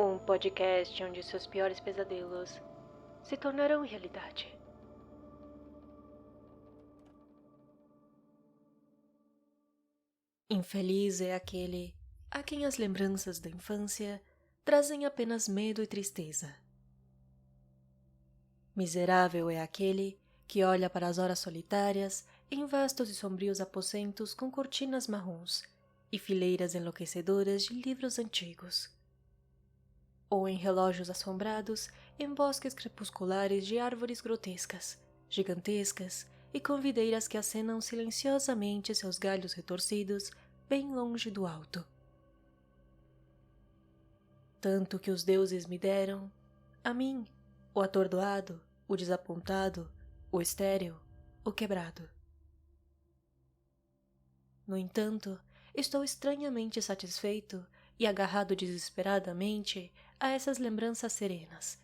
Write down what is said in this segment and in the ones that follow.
Um podcast onde seus piores pesadelos se tornarão realidade. Infeliz é aquele a quem as lembranças da infância trazem apenas medo e tristeza. Miserável é aquele que olha para as horas solitárias em vastos e sombrios aposentos com cortinas marrons e fileiras enlouquecedoras de livros antigos. Ou em relógios assombrados em bosques crepusculares de árvores grotescas, gigantescas e com videiras que acenam silenciosamente seus galhos retorcidos bem longe do alto. Tanto que os deuses me deram, a mim, o atordoado, o desapontado, o estéril, o quebrado. No entanto, estou estranhamente satisfeito e agarrado desesperadamente a essas lembranças serenas,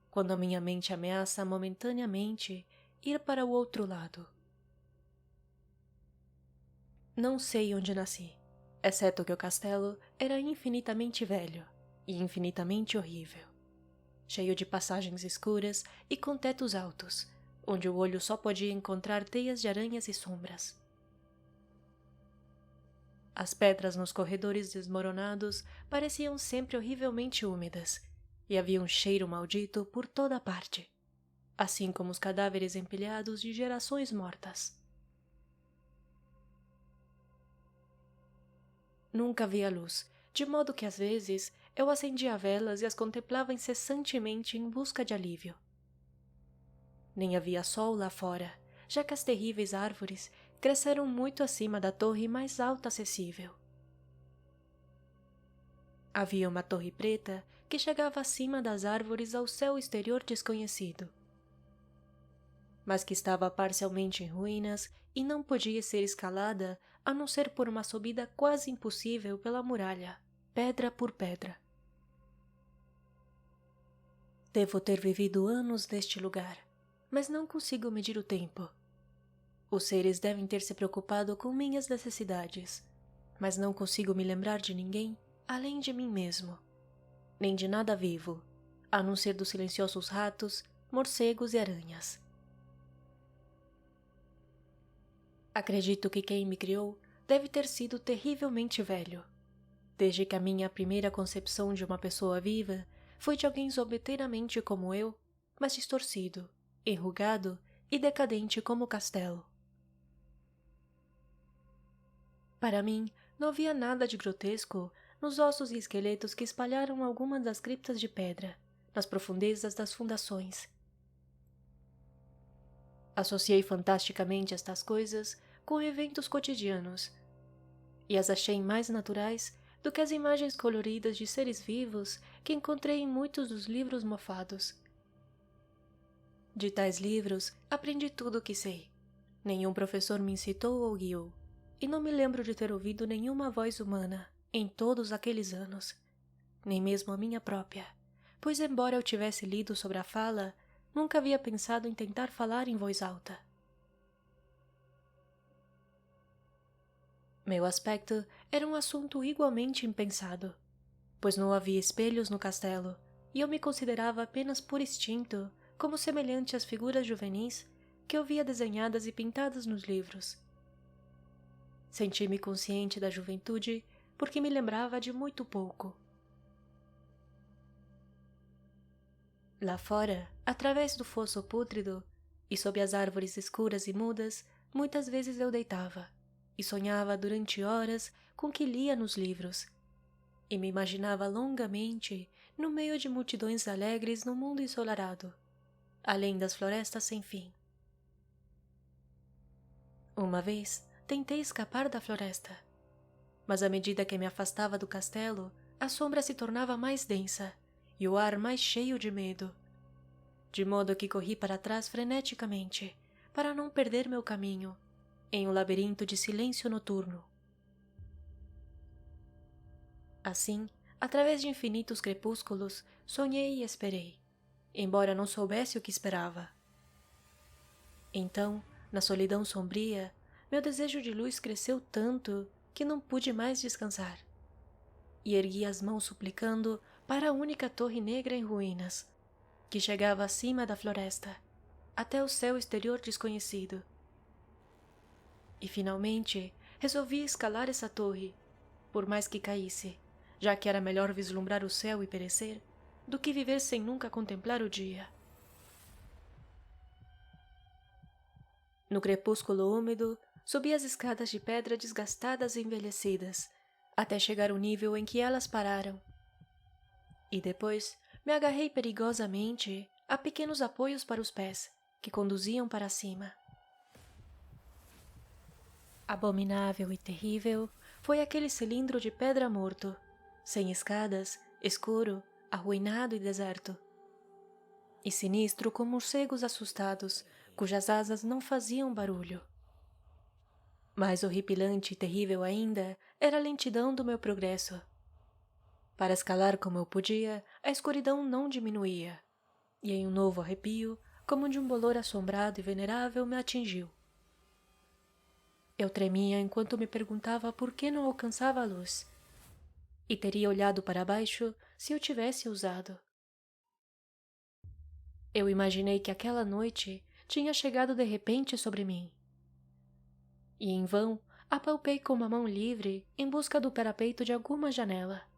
quando a minha mente ameaça momentaneamente ir para o outro lado. Não sei onde nasci, exceto que o castelo era infinitamente velho e infinitamente horrível, cheio de passagens escuras e com tetos altos, onde o olho só podia encontrar teias de aranhas e sombras. As pedras nos corredores desmoronados pareciam sempre horrivelmente úmidas, e havia um cheiro maldito por toda a parte, assim como os cadáveres empilhados de gerações mortas. Nunca via luz, de modo que às vezes eu acendia velas e as contemplava incessantemente em busca de alívio. Nem havia sol lá fora, já que as terríveis árvores cresceram muito acima da torre mais alta acessível. Havia uma torre preta que chegava acima das árvores ao céu exterior desconhecido, mas que estava parcialmente em ruínas e não podia ser escalada a não ser por uma subida quase impossível pela muralha, pedra por pedra. Devo ter vivido anos neste lugar, mas não consigo medir o tempo. Os seres devem ter se preocupado com minhas necessidades, mas não consigo me lembrar de ninguém além de mim mesmo, nem de nada vivo, a não ser dos silenciosos ratos, morcegos e aranhas. Acredito que quem me criou deve ter sido terrivelmente velho, desde que a minha primeira concepção de uma pessoa viva foi de alguém zombeteiramente como eu, mas distorcido, enrugado e decadente como o castelo. Para mim, não havia nada de grotesco nos ossos e esqueletos que espalharam algumas das criptas de pedra, nas profundezas das fundações. Associei fantasticamente estas coisas com eventos cotidianos, e as achei mais naturais do que as imagens coloridas de seres vivos que encontrei em muitos dos livros mofados. De tais livros, aprendi tudo o que sei. Nenhum professor me incitou ou guiou, e não me lembro de ter ouvido nenhuma voz humana em todos aqueles anos, nem mesmo a minha própria, pois embora eu tivesse lido sobre a fala, nunca havia pensado em tentar falar em voz alta. Meu aspecto era um assunto igualmente impensado, pois não havia espelhos no castelo, e eu me considerava apenas por instinto como semelhante às figuras juvenis que eu via desenhadas e pintadas nos livros. Senti-me consciente da juventude porque me lembrava de muito pouco. Lá fora, através do fosso pútrido e sob as árvores escuras e mudas, muitas vezes eu deitava e sonhava durante horas com o que lia nos livros, e me imaginava longamente no meio de multidões alegres no mundo ensolarado, além das florestas sem fim. Uma vez tentei escapar da floresta, mas à medida que me afastava do castelo, a sombra se tornava mais densa e o ar mais cheio de medo, de modo que corri para trás freneticamente, para não perder meu caminho, em um labirinto de silêncio noturno. Assim, através de infinitos crepúsculos, sonhei e esperei, embora não soubesse o que esperava. Então, na solidão sombria, meu desejo de luz cresceu tanto que não pude mais descansar, e ergui as mãos suplicando para a única torre negra em ruínas, que chegava acima da floresta, até o céu exterior desconhecido. E finalmente resolvi escalar essa torre, por mais que caísse, já que era melhor vislumbrar o céu e perecer, do que viver sem nunca contemplar o dia. No crepúsculo úmido, subi as escadas de pedra desgastadas e envelhecidas, até chegar ao nível em que elas pararam. E depois me agarrei perigosamente a pequenos apoios para os pés, que conduziam para cima. Abominável e terrível foi aquele cilindro de pedra morto, sem escadas, escuro, arruinado e deserto. E sinistro como morcegos assustados, cujas asas não faziam barulho. Mais horripilante e terrível ainda era a lentidão do meu progresso. Para escalar como eu podia, a escuridão não diminuía, e em um novo arrepio, como de um bolor assombrado e venerável, me atingiu. Eu tremia enquanto me perguntava por que não alcançava a luz, e teria olhado para baixo se eu tivesse ousado. Eu imaginei que aquela noite tinha chegado de repente sobre mim. E em vão apalpei com uma mão livre em busca do parapeito de alguma janela,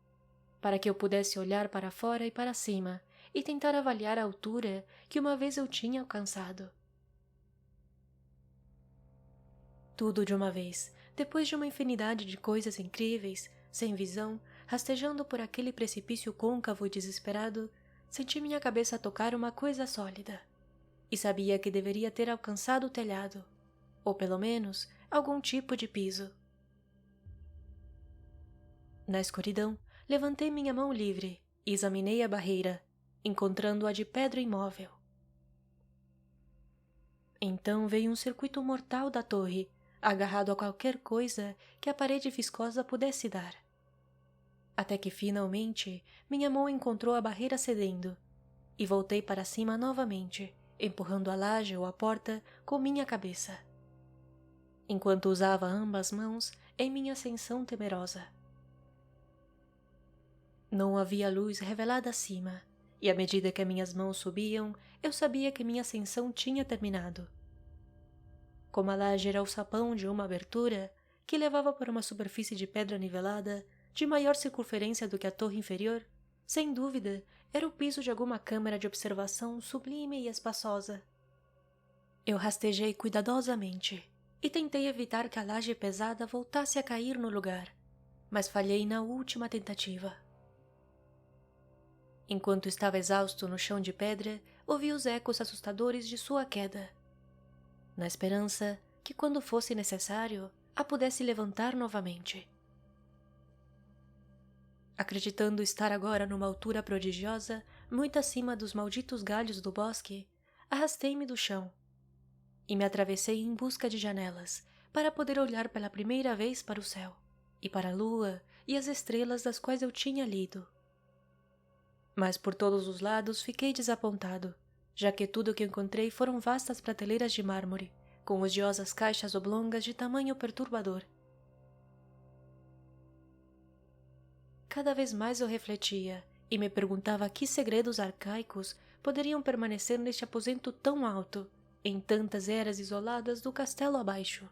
para que eu pudesse olhar para fora e para cima e tentar avaliar a altura que uma vez eu tinha alcançado. Tudo de uma vez, depois de uma infinidade de coisas incríveis, sem visão, rastejando por aquele precipício côncavo e desesperado, senti minha cabeça tocar uma coisa sólida, e sabia que deveria ter alcançado o telhado, ou pelo menos algum tipo de piso. Na escuridão, levantei minha mão livre e examinei a barreira, encontrando-a de pedra imóvel. Então veio um circuito mortal da torre, agarrado a qualquer coisa que a parede viscosa pudesse dar. Até que finalmente minha mão encontrou a barreira cedendo, e voltei para cima novamente, empurrando a laje ou a porta com minha cabeça, enquanto usava ambas mãos em minha ascensão temerosa. Não havia luz revelada acima, e à medida que minhas mãos subiam, eu sabia que minha ascensão tinha terminado. Como a laje era o sapão de uma abertura, que levava para uma superfície de pedra nivelada, de maior circunferência do que a torre inferior, sem dúvida, era o piso de alguma câmara de observação sublime e espaçosa. Eu rastejei cuidadosamente e tentei evitar que a laje pesada voltasse a cair no lugar, mas falhei na última tentativa. Enquanto estava exausto no chão de pedra, ouvi os ecos assustadores de sua queda, na esperança que, quando fosse necessário, a pudesse levantar novamente. Acreditando estar agora numa altura prodigiosa, muito acima dos malditos galhos do bosque, arrastei-me do chão e me atravessei em busca de janelas para poder olhar pela primeira vez para o céu e para a lua e as estrelas das quais eu tinha lido. Mas por todos os lados fiquei desapontado, já que tudo o que encontrei foram vastas prateleiras de mármore, com odiosas caixas oblongas de tamanho perturbador. Cada vez mais eu refletia e me perguntava que segredos arcaicos poderiam permanecer neste aposento tão alto, em tantas eras isoladas do castelo abaixo.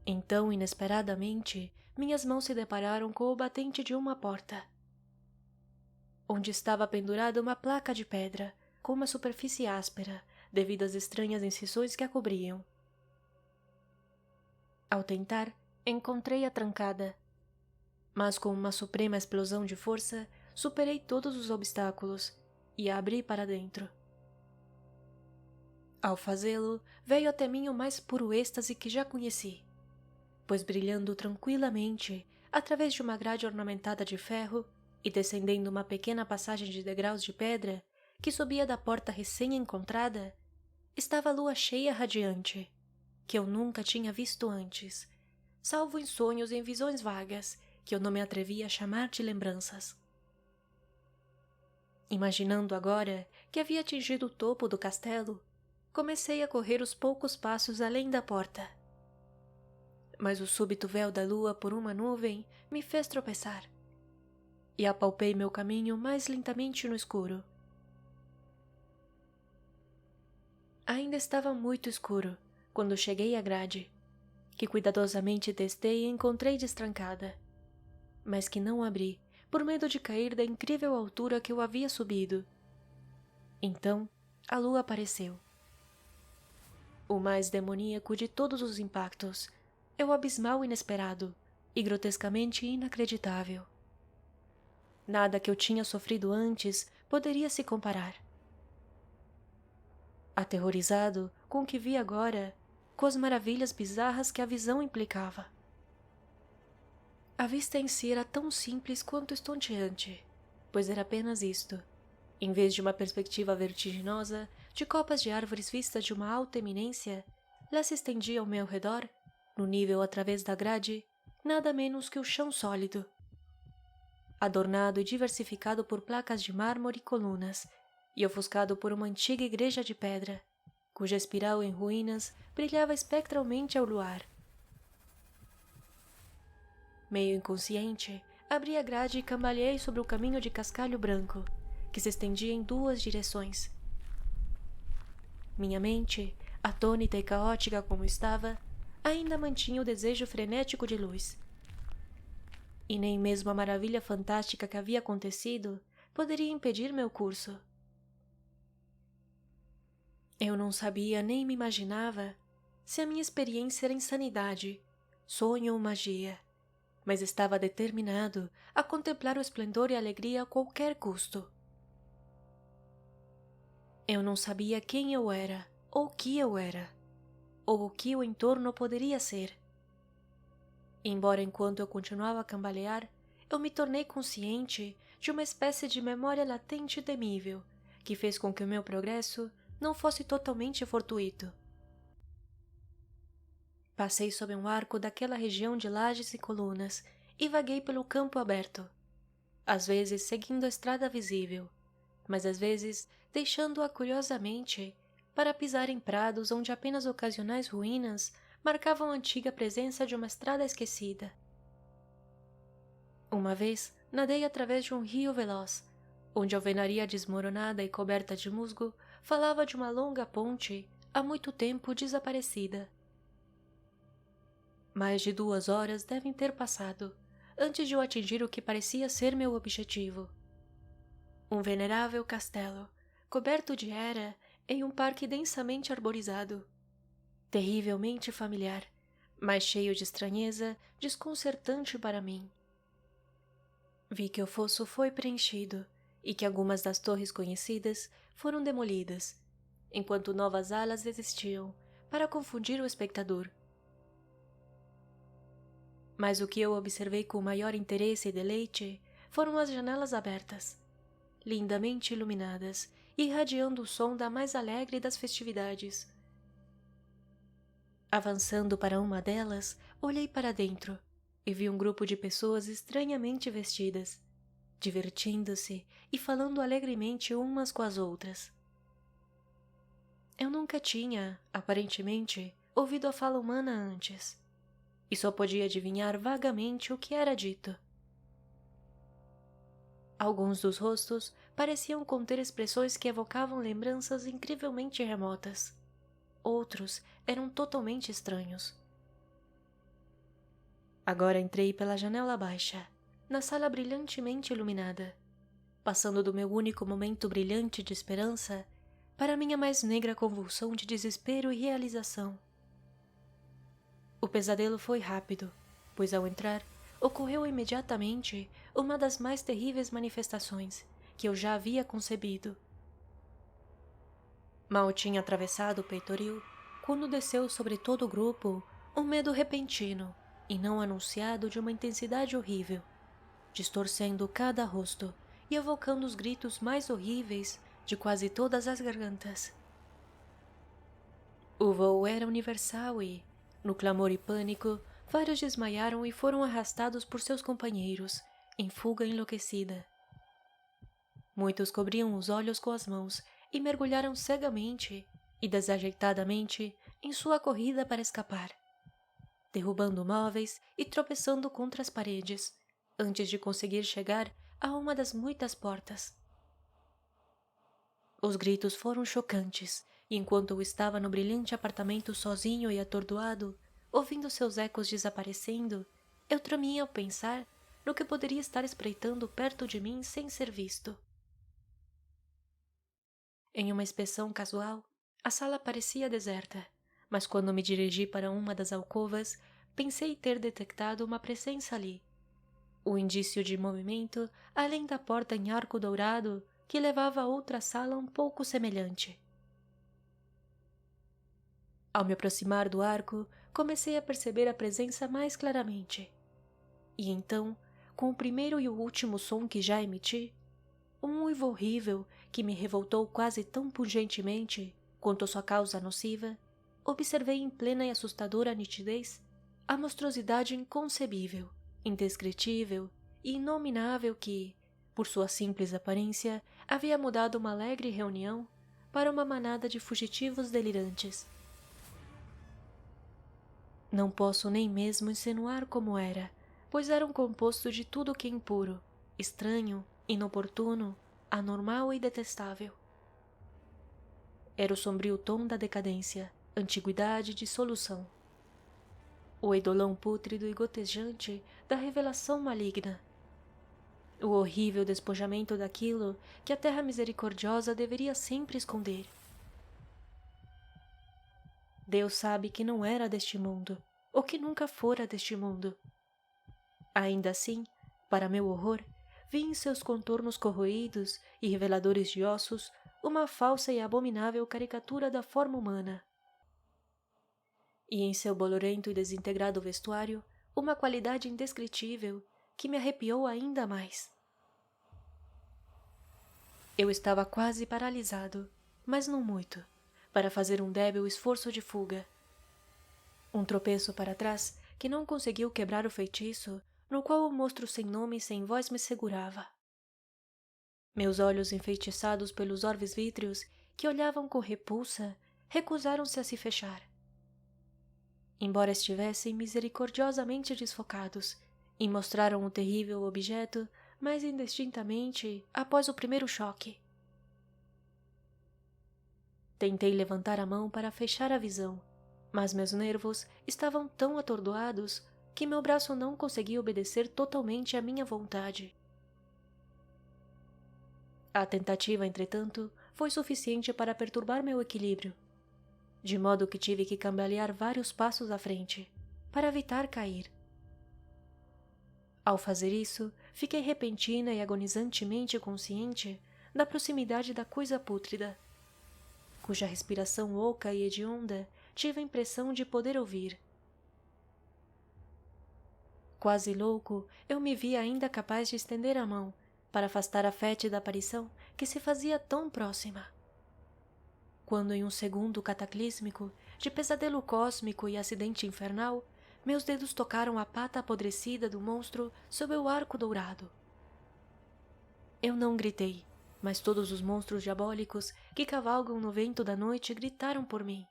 Então, inesperadamente, minhas mãos se depararam com o batente de uma porta, onde estava pendurada uma placa de pedra, com uma superfície áspera, devido às estranhas incisões que a cobriam. Ao tentar, encontrei-a trancada, mas com uma suprema explosão de força, superei todos os obstáculos e a abri para dentro. Ao fazê-lo, veio até mim o mais puro êxtase que já conheci, pois brilhando tranquilamente, através de uma grade ornamentada de ferro, e descendendo uma pequena passagem de degraus de pedra que subia da porta recém-encontrada, estava a lua cheia radiante, que eu nunca tinha visto antes, salvo em sonhos e em visões vagas, que eu não me atrevia a chamar de lembranças. Imaginando agora que havia atingido o topo do castelo, comecei a correr os poucos passos além da porta. Mas o súbito véu da lua por uma nuvem me fez tropeçar. e apalpei meu caminho mais lentamente no escuro. Ainda estava muito escuro quando cheguei à grade, que cuidadosamente testei e encontrei destrancada, mas que não abri por medo de cair da incrível altura que eu havia subido. Então, a lua apareceu. O mais demoníaco de todos os impactos é o abismal inesperado e grotescamente inacreditável. Nada que eu tinha sofrido antes poderia se comparar. Aterrorizado com o que vi agora, com as maravilhas bizarras que a visão implicava. A vista em si era tão simples quanto estonteante, pois era apenas isto. Em vez de uma perspectiva vertiginosa de copas de árvores vistas de uma alta eminência, lá se estendia ao meu redor, no nível através da grade, nada menos que o chão sólido, adornado e diversificado por placas de mármore e colunas, e ofuscado por uma antiga igreja de pedra, cuja espiral em ruínas brilhava espectralmente ao luar. Meio inconsciente, abri a grade e cambaleei sobre o caminho de cascalho branco, que se estendia em duas direções. Minha mente, atônita e caótica como estava, ainda mantinha o desejo frenético de luz. E nem mesmo a maravilha fantástica que havia acontecido poderia impedir meu curso. Eu não sabia nem me imaginava se a minha experiência era insanidade, sonho ou magia, mas estava determinado a contemplar o esplendor e a alegria a qualquer custo. Eu não sabia quem eu era, ou o que eu era, ou o que o entorno poderia ser. Embora enquanto eu continuava a cambalear, eu me tornei consciente de uma espécie de memória latente e temível, que fez com que o meu progresso não fosse totalmente fortuito. Passei sob um arco daquela região de lajes e colunas e vaguei pelo campo aberto, às vezes seguindo a estrada visível, mas às vezes deixando-a curiosamente para pisar em prados onde apenas ocasionais ruínas marcavam a antiga presença de uma estrada esquecida. Uma vez nadei através de um rio veloz, onde a alvenaria desmoronada e coberta de musgo falava de uma longa ponte há muito tempo desaparecida. Mais de 2 horas devem ter passado antes de eu atingir o que parecia ser meu objetivo. Um venerável castelo, coberto de era em um parque densamente arborizado. Terrivelmente familiar, mas cheio de estranheza desconcertante para mim. Vi que o fosso foi preenchido e que algumas das torres conhecidas foram demolidas, enquanto novas alas existiam para confundir o espectador. Mas o que eu observei com maior interesse e deleite foram as janelas abertas, lindamente iluminadas e irradiando o som da mais alegre das festividades. Avançando para uma delas, olhei para dentro e vi um grupo de pessoas estranhamente vestidas, divertindo-se e falando alegremente umas com as outras. Eu nunca tinha, aparentemente, ouvido a fala humana antes, e só podia adivinhar vagamente o que era dito. Alguns dos rostos pareciam conter expressões que evocavam lembranças incrivelmente remotas. Outros eram totalmente estranhos. Agora entrei pela janela baixa, na sala brilhantemente iluminada, passando do meu único momento brilhante de esperança para minha mais negra convulsão de desespero e realização. O pesadelo foi rápido, pois ao entrar, ocorreu imediatamente uma das mais terríveis manifestações que eu já havia concebido. Mal tinha atravessado o peitoril, quando desceu sobre todo o grupo um medo repentino e não anunciado de uma intensidade horrível, distorcendo cada rosto e evocando os gritos mais horríveis de quase todas as gargantas. O voo era universal e, no clamor e pânico, vários desmaiaram e foram arrastados por seus companheiros, em fuga enlouquecida. Muitos cobriam os olhos com as mãos e mergulharam cegamente e desajeitadamente em sua corrida para escapar, derrubando móveis e tropeçando contra as paredes, antes de conseguir chegar a uma das muitas portas. Os gritos foram chocantes, e enquanto eu estava no brilhante apartamento sozinho e atordoado, ouvindo seus ecos desaparecendo, eu tremia ao pensar no que poderia estar espreitando perto de mim sem ser visto. Em uma inspeção casual, a sala parecia deserta, mas quando me dirigi para uma das alcovas, pensei ter detectado uma presença ali. O indício de movimento além da porta em arco dourado que levava a outra sala um pouco semelhante. Ao me aproximar do arco, comecei a perceber a presença mais claramente. E então, com o primeiro e o último som que já emiti, um uivo horrível que me revoltou quase tão pungentemente quanto sua causa nociva, observei em plena e assustadora nitidez a monstruosidade inconcebível, indescritível e inominável que, por sua simples aparência, havia mudado uma alegre reunião para uma manada de fugitivos delirantes. Não posso nem mesmo insinuar como era, pois era um composto de tudo o que é impuro, estranho, inoportuno, anormal e detestável. Era o sombrio tom da decadência, antiguidade e dissolução. O eidolão pútrido e gotejante da revelação maligna. O horrível despojamento daquilo que a terra misericordiosa deveria sempre esconder. Deus sabe que não era deste mundo, ou que nunca fora deste mundo. Ainda assim, para meu horror, vi em seus contornos corroídos e reveladores de ossos uma falsa e abominável caricatura da forma humana. E em seu bolorento e desintegrado vestuário, uma qualidade indescritível que me arrepiou ainda mais. Eu estava quase paralisado, mas não muito, para fazer um débil esforço de fuga. Um tropeço para trás que não conseguiu quebrar o feitiço no qual o monstro sem nome e sem voz me segurava. Meus olhos enfeitiçados pelos orves vítreos que olhavam com repulsa, recusaram-se a se fechar. Embora estivessem misericordiosamente desfocados, e mostraram o terrível objeto mais indistintamente após o primeiro choque. Tentei levantar a mão para fechar a visão, mas meus nervos estavam tão atordoados que meu braço não conseguia obedecer totalmente à minha vontade. A tentativa, entretanto, foi suficiente para perturbar meu equilíbrio, de modo que tive que cambalear vários passos à frente, para evitar cair. Ao fazer isso, fiquei repentina e agonizantemente consciente da proximidade da coisa pútrida, cuja respiração oca e hedionda tive a impressão de poder ouvir. Quase louco, eu me via ainda capaz de estender a mão para afastar a fétida aparição que se fazia tão próxima. Quando em um segundo cataclísmico, de pesadelo cósmico e acidente infernal, meus dedos tocaram a pata apodrecida do monstro sob o arco dourado. Eu não gritei, mas todos os monstros diabólicos que cavalgam no vento da noite gritaram por mim.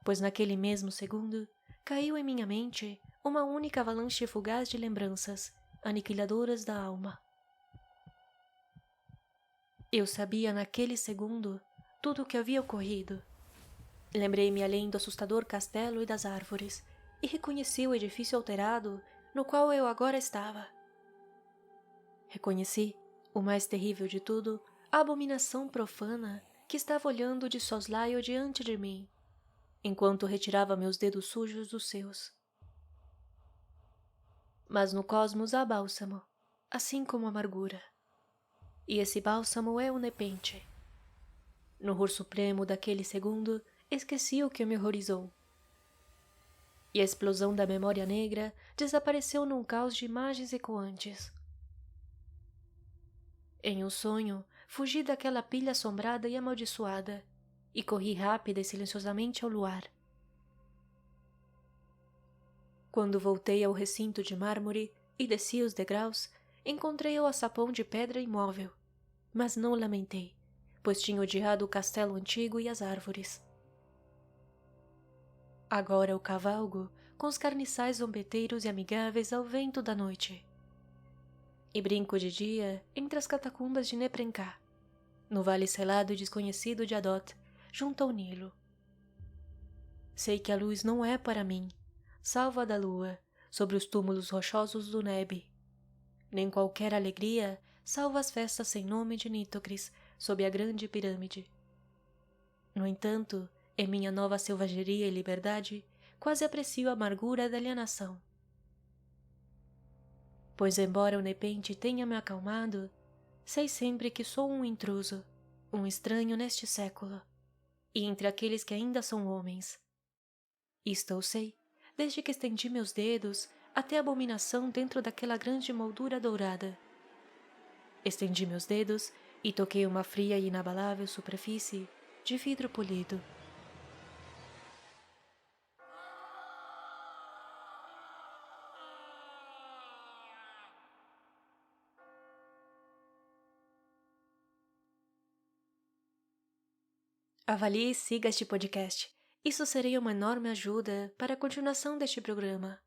Pois naquele mesmo segundo, caiu em minha mente uma única avalanche fugaz de lembranças, aniquiladoras da alma. Eu sabia naquele segundo tudo o que havia ocorrido. Lembrei-me além do assustador castelo e das árvores, e reconheci o edifício alterado no qual eu agora estava. Reconheci, o mais terrível de tudo, a abominação profana que estava olhando de soslaio diante de mim, enquanto retirava meus dedos sujos dos seus. Mas no cosmos há bálsamo, assim como amargura. E esse bálsamo é o nepente. No horror supremo daquele segundo, esqueci o que me horrorizou. E a explosão da memória negra desapareceu num caos de imagens ecoantes. Em um sonho, fugi daquela pilha assombrada e amaldiçoada, e corri rápida e silenciosamente ao luar. Quando voltei ao recinto de mármore e desci os degraus, encontrei o alçapão de pedra imóvel, mas não lamentei, pois tinha odiado o castelo antigo e as árvores. Agora eu cavalgo com os carniçais zombeteiros e amigáveis ao vento da noite. e brinco de dia entre as catacumbas de Neprenká, no vale selado e desconhecido de Adot, junto ao Nilo. Sei que a luz não é para mim, salva da lua, sobre os túmulos rochosos do Nebe, nem qualquer alegria salva as festas sem nome de Nitocris sob a grande pirâmide. No entanto, em minha nova selvageria e liberdade, quase aprecio a amargura da alienação. Pois embora o Nepente tenha me acalmado, sei sempre que sou um intruso, um estranho neste século, e entre aqueles que ainda são homens. Isto eu sei, desde que estendi meus dedos até a abominação dentro daquela grande moldura dourada. Estendi meus dedos e toquei uma fria e inabalável superfície de vidro polido. Avalie e siga este podcast. Isso seria uma enorme ajuda para a continuação deste programa.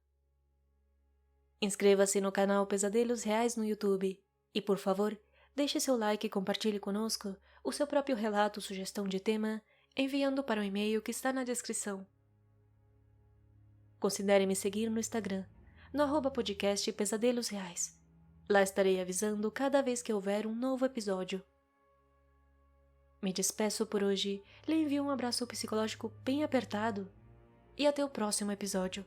Inscreva-se no canal Pesadelos Reais no YouTube. E, por favor, deixe seu like e compartilhe conosco o seu próprio relato ou sugestão de tema, enviando para o e-mail que está na descrição. Considere me seguir no Instagram, no @podcast Pesadelos Reais. Lá estarei avisando cada vez que houver um novo episódio. Me despeço por hoje, lhe envio um abraço psicológico bem apertado e até o próximo episódio.